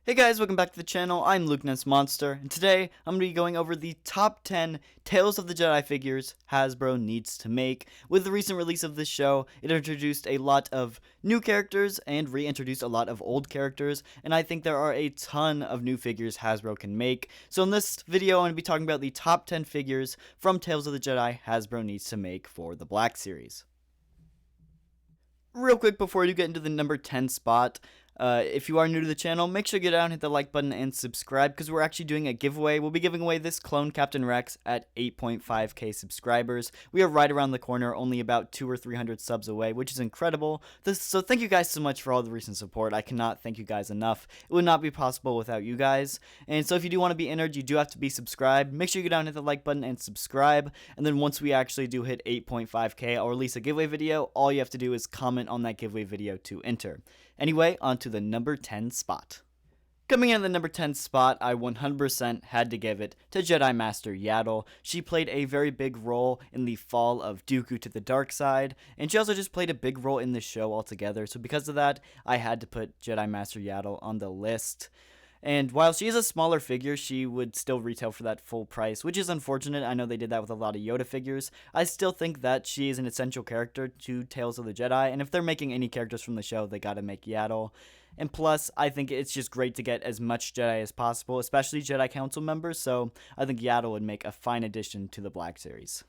Hey guys, welcome back to the channel. I'm Luke Monster, and today I'm going to be going over the top 10 Tales of the Jedi figures Hasbro needs to make. With the recent release of this show, it introduced a lot of new characters and reintroduced a lot of old characters, and I think there are a ton of new figures Hasbro can make. So in this video, I'm going to be talking about the top 10 figures from Tales of the Jedi Hasbro needs to make for the Black Series. Real quick before you get into the number 10 spot, if you are new to the channel, make sure to get down, hit the like button, and subscribe, because we're actually doing a giveaway. We'll be giving away this clone Captain Rex at 8.5k subscribers. We are right around the corner, only about 200 or 300 subs away, which is incredible. So thank you guys so much for all the recent support. I cannot thank you guys enough. It would not be possible without you guys. And so if you do want to be entered, you do have to be subscribed. Make sure you go down, hit the like button, and subscribe. And then once we actually do hit 8.5k, I'll release a giveaway video. All you have to do is comment on that giveaway video to enter. Anyway, on to the number 10 spot. Coming in at the number 10 spot, I 100% had to give it to Jedi Master Yaddle. She played a very big role in the fall of Dooku to the dark side, and she also just played a big role in the show altogether, so because of that, I had to put Jedi Master Yaddle on the list. And while she is a smaller figure, she would still retail for that full price, which is unfortunate. I know they did that with a lot of Yoda figures. I still think that she is an essential character to Tales of the Jedi, and if they're making any characters from the show, they gotta make Yaddle. And plus, I think it's just great to get as much Jedi as possible, especially Jedi Council members, so I think Yaddle would make a fine addition to the Black Series.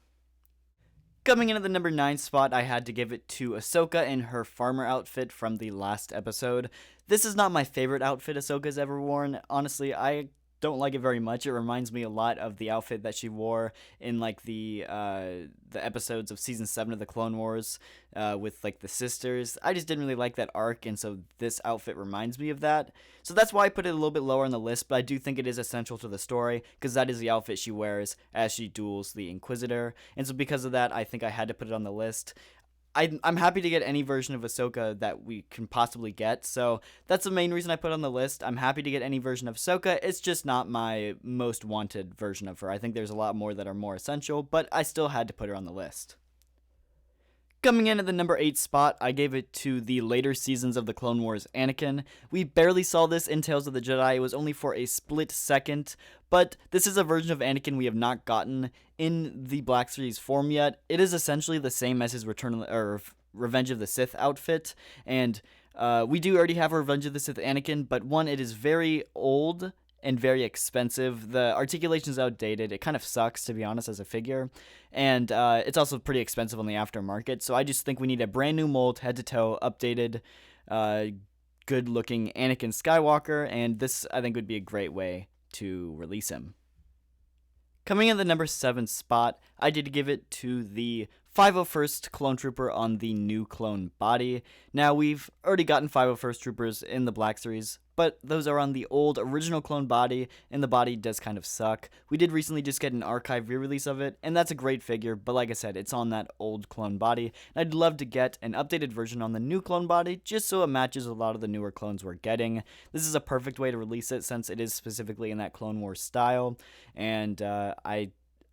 Coming in at the number 9 spot, I had to give it to Ahsoka in her farmer outfit from the last episode. This is not my favorite outfit Ahsoka's ever worn. Honestly, I don't like it very much. It reminds me a lot of the outfit that she wore in like the episodes of season 7 of the Clone Wars with like the sisters. I just didn't really like that arc, and so this outfit reminds me of that. So that's why I put it a little bit lower on the list, but I do think it is essential to the story because that is the outfit she wears as she duels the Inquisitor. And so because of that, I think I had to put it on the list. I'm happy to get any version of Ahsoka that we can possibly get, so that's the main reason I put it on the list. I'm happy to get any version of Ahsoka, it's just not my most wanted version of her. I think there's a lot more that are more essential, but I still had to put her on the list. Coming in at the number 8 spot, I gave it to the later seasons of the Clone Wars Anakin. We barely saw this in Tales of the Jedi, it was only for a split second, but this is a version of Anakin we have not gotten in the Black Series form yet. It is essentially the same as his Revenge of the Sith outfit, and we do already have a Revenge of the Sith Anakin, but one, it is very old and very expensive. The articulation is outdated. It kind of sucks, to be honest, as a figure. And it's also pretty expensive on the aftermarket. So I just think we need a brand new mold, head-to-toe, updated, good-looking Anakin Skywalker. And this, I think, would be a great way to release him. Coming in the number 7 spot, I did give it to the 501st Clone Trooper on the new clone body. Now, we've already gotten 501st Troopers in the Black Series, but those are on the old original clone body, and the body does kind of suck. We did recently just get an archive re-release of it, and that's a great figure, but like I said, it's on that old clone body, and I'd love to get an updated version on the new clone body, just so it matches a lot of the newer clones we're getting. This is a perfect way to release it, since it is specifically in that Clone Wars style, and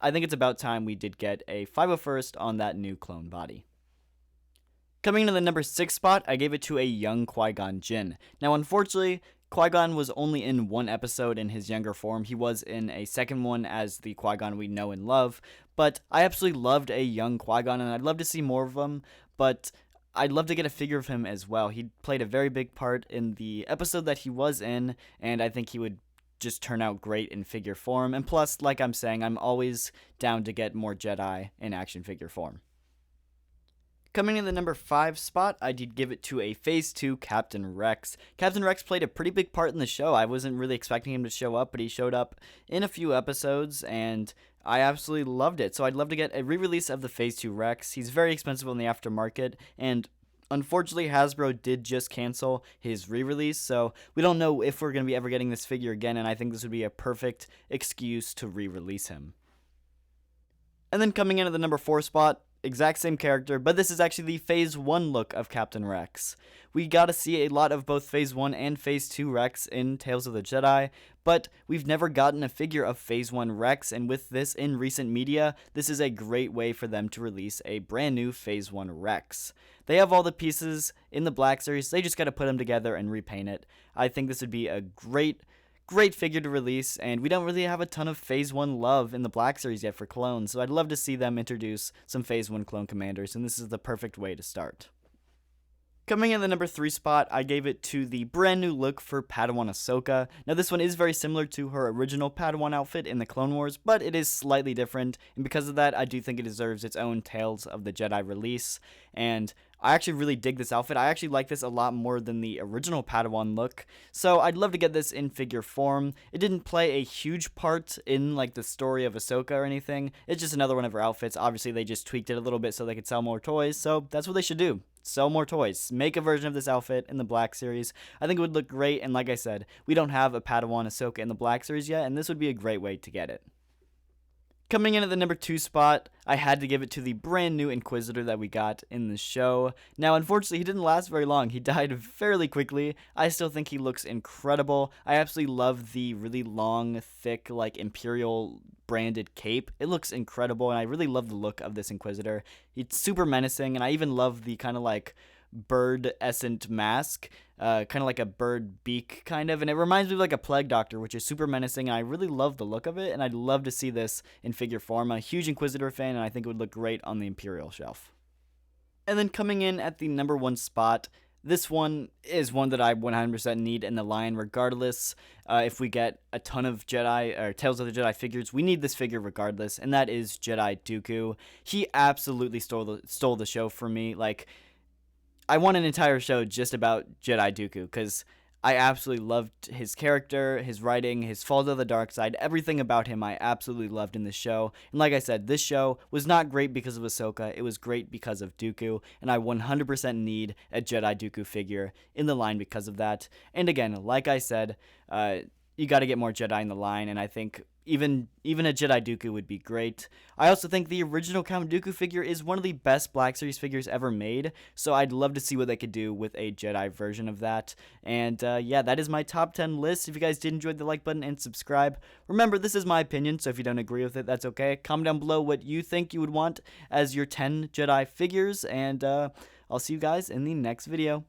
I think it's about time we did get a 501st on that new clone body. Coming into the number 6 spot, I gave it to a young QuiGon Jinn. Now, unfortunately, QuiGon was only in one episode in his younger form. He was in a second one as the QuiGon we know and love, but I absolutely loved a young QuiGon, and I'd love to see more of him, but I'd love to get a figure of him as well. He played a very big part in the episode that he was in, and I think he would just turn out great in figure form. And plus, like I'm saying, I'm always down to get more Jedi in action figure form. Coming in the number 5 spot, I did give it to a Phase 2 Captain Rex. Captain Rex played a pretty big part in the show. I wasn't really expecting him to show up, but he showed up in a few episodes, and I absolutely loved it. So I'd love to get a re-release of the Phase 2 Rex. He's very expensive on the aftermarket, and unfortunately, Hasbro did just cancel his re-release, so we don't know if we're going to be ever getting this figure again, and I think this would be a perfect excuse to re-release him. And then coming in at the number 4 spot, exact same character, but this is actually the Phase 1 look of Captain Rex. We got to see a lot of both Phase 1 and Phase 2 Rex in Tales of the Jedi, but we've never gotten a figure of Phase 1 Rex, and with this in recent media, this is a great way for them to release a brand new Phase 1 Rex. They have all the pieces in the Black Series. They just got to put them together and repaint it. I think this would be a great figure to release, and we don't really have a ton of Phase 1 love in the Black Series yet for clones, so I'd love to see them introduce some Phase 1 clone commanders, and this is the perfect way to start. Coming in the number 3 spot, I gave it to the brand new look for Padawan Ahsoka. Now this one is very similar to her original Padawan outfit in the Clone Wars, but it is slightly different, and because of that, I do think it deserves its own Tales of the Jedi release, and I actually really dig this outfit. I actually like this a lot more than the original Padawan look, so I'd love to get this in figure form. It didn't play a huge part in like the story of Ahsoka or anything. It's just another one of her outfits. Obviously, they just tweaked it a little bit so they could sell more toys, so that's what they should do. Sell more toys. Make a version of this outfit in the Black Series. I think it would look great, and like I said, we don't have a Padawan Ahsoka in the Black Series yet, and this would be a great way to get it. Coming in at the number 2 spot, I had to give it to the brand new Inquisitor that we got in the show. Now, unfortunately, he didn't last very long. He died fairly quickly. I still think he looks incredible. I absolutely love the really long, thick, like, Imperial branded cape. It looks incredible, and I really love the look of this Inquisitor. It's super menacing, and I even love the kind of, like, bird-essent mask, kind of like a bird beak kind of, and it reminds me of like a Plague Doctor, which is super menacing, and I really love the look of it, and I'd love to see this in figure form. I'm a huge Inquisitor fan, and I think it would look great on the Imperial shelf. And then coming in at the number 1 spot, this one is one that I 100% need in the line regardless. If we get a ton of Jedi or Tales of the Jedi figures, we need this figure regardless, and that is Jedi Dooku. He absolutely stole the show for me. Like, I want an entire show just about Jedi Dooku, because I absolutely loved his character, his writing, his fall to the dark side, everything about him I absolutely loved in this show. And like I said, this show was not great because of Ahsoka, it was great because of Dooku, and I 100% need a Jedi Dooku figure in the line because of that. And again, like I said, you got to get more Jedi in the line, and I think even a Jedi Dooku would be great. I also think the original Count Dooku figure is one of the best Black Series figures ever made, so I'd love to see what they could do with a Jedi version of that. And yeah, that is my top 10 list. If you guys did enjoy the like button and subscribe. Remember, this is my opinion, so if you don't agree with it, that's okay. Comment down below what you think you would want as your 10 Jedi figures, and I'll see you guys in the next video.